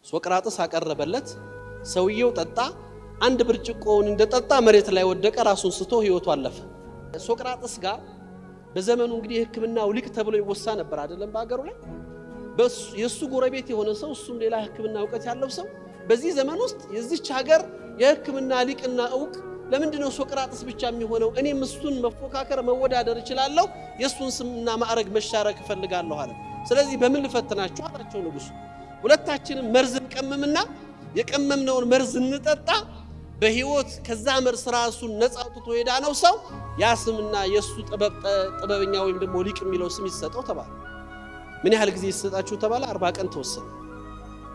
ሶቅራጥስ አቀረበለት። ሰውየው ጠጣ። አንድ ብርጭቆውን እንደጠጣ መሬት ላይ ወደቀ። ራሱን ስቶ ህይወቱ አለፈ። ሶቅራጥስ ጋር በዘመኑ እንግዲህ ህክምናው ሊቅ ተብሎ ይወሳ ነበር አይደለም በአገሩ ላይ የሱ ጎረቤት የሆነ ሰው እሱም ሌላ ህክምና ዕውቀት ያለው ሰው በዚህ ዘመን ውስጥ የዚች ሀገር የህክምና ሊቅና ዕውቅ ለምንድነው ሶቅራጥስ ብቻ የሚሆነው? እኔም እሱን መፎካከር መወዳደር እችላለሁ፣ የሱን ስምና ማዕረግ መሻረክ ፈልጋለሁ አለ። ስለዚህ በምን ልፈትናችሁ አላቸው ንጉሱ። ሁለታችንም መርዝ እንቀምምና የቀመምነውን መርዝ እንጠጣ፣ በህይወት ከዛ መርዝ ራሱን ነፃ አውጥቶ የዳነው ሰው ያ ስምና የሱ ጥበበኛ ወይም ደግሞ ሊቅ የሚለው ስም ይሰጠው ተባለ። ምን ያህል ጊዜ ይሰጣችሁ ተባለ? 40 ቀን ተወሰነ።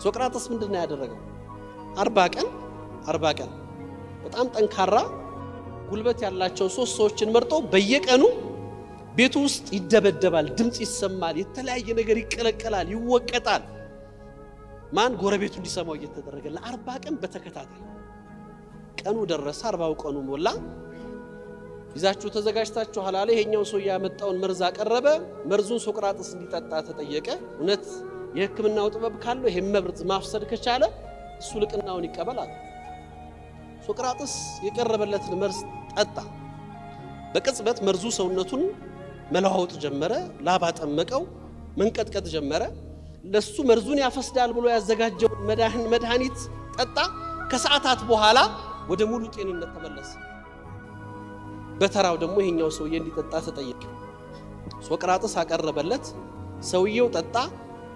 ሶቅራጥስ ምንድነው ያደረገው? 40 ቀን በጣም ጠንካራ ጉልበት ያላቸው 3 ሰዎችን መርጦ በየቀኑ ቤቱ ውስጥ ይደበደባል፣ ድምጽ ይሰማል፣ የተለያየ ነገር ይቀለቀላል፣ ይወቀጣል። ማን ጎረቤቱ እንዲሰማው እየተደረገ ለ40 ቀን በተከታታይ ቀኑ ደረሰ። 40ው ቀኑ ሞላ። ይዛችሁ ተዘጋጅታችሁ ሐላለ ይሄኛው ሰው ያመጣውን መርዝ አቀረበ። መርዙን ሶቅራጥስ እንዲጠጣ ተጠየቀ። እውነት የህክምናው ጥበብ ካለው ይሄን መርዝ ማፍሰድ ከቻለ እሱ ልቅናውን ይቀበላል። ሶቅራጥስ የቀረበለትን መርዝ ጠጣ። በቅጽበት መርዙ ሰውነቱን መለዋወጥ ጀመረ። ላባ ጠመቀው፣ መንቀጥቀጥ ጀመረ። ለሱ መርዙን ያፈስዳል ብሎ ያዘጋጀው መድኃኒት ጠጣ። ከሰዓታት በኋላ ወደ ሙሉ ጤንነት ተመለሰ። በተራው ደግሞ ይሄኛው ሰውዬ እንዲጠጣ ተጠየቀ። ሶቅራጥስ አቀረበለት። ሰውየው ጠጣ።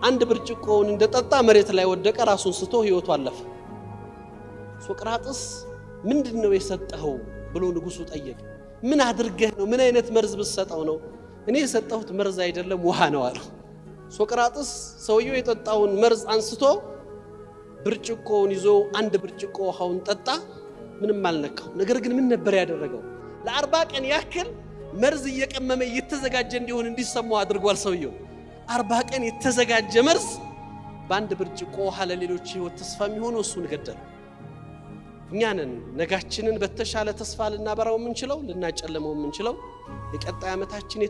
አንድ ብርጭቆውን እንደጠጣ መሬት ላይ ወደቀ። ራሱን ስቶ ህይወቱ አለፈ። ሶቅራጥስ ምንድነው የሰጠኸው ብሎ ንጉሱ ጠየቀ። ምን አድርገህ ነው? ምን አይነት መርዝ ብትሰጠው ነው? እኔ የሰጠሁት መርዝ አይደለም ውሃ ነው አለ። ሶቅራጥስ ሰውየው የጠጣውን መርዝ አንስቶ ብርጭቆውን ይዞ አንድ ብርጭቆ ውሃውን ጠጣ። ምንም አልነካው። ነገር ግን ምን ነበር ያደረገው? ለ40 ቀን ያክል መርዝ እየቀመመ እየተዘጋጀ እንዲሆን እንዲሰማው አድርጓል። ሰውየው 40 ቀን የተዘጋጀ መርዝ በአንድ ብርጭቆ ውሃ ለሌሎች ህይወት ተስፋ የሚሆነው እሱን ገደለ። እኛንን ነጋችንን በተሻለ ተስፋ ልናበራው የምንችለው ልናጨለመው የምንችለው የቀጣይ ዓመታችን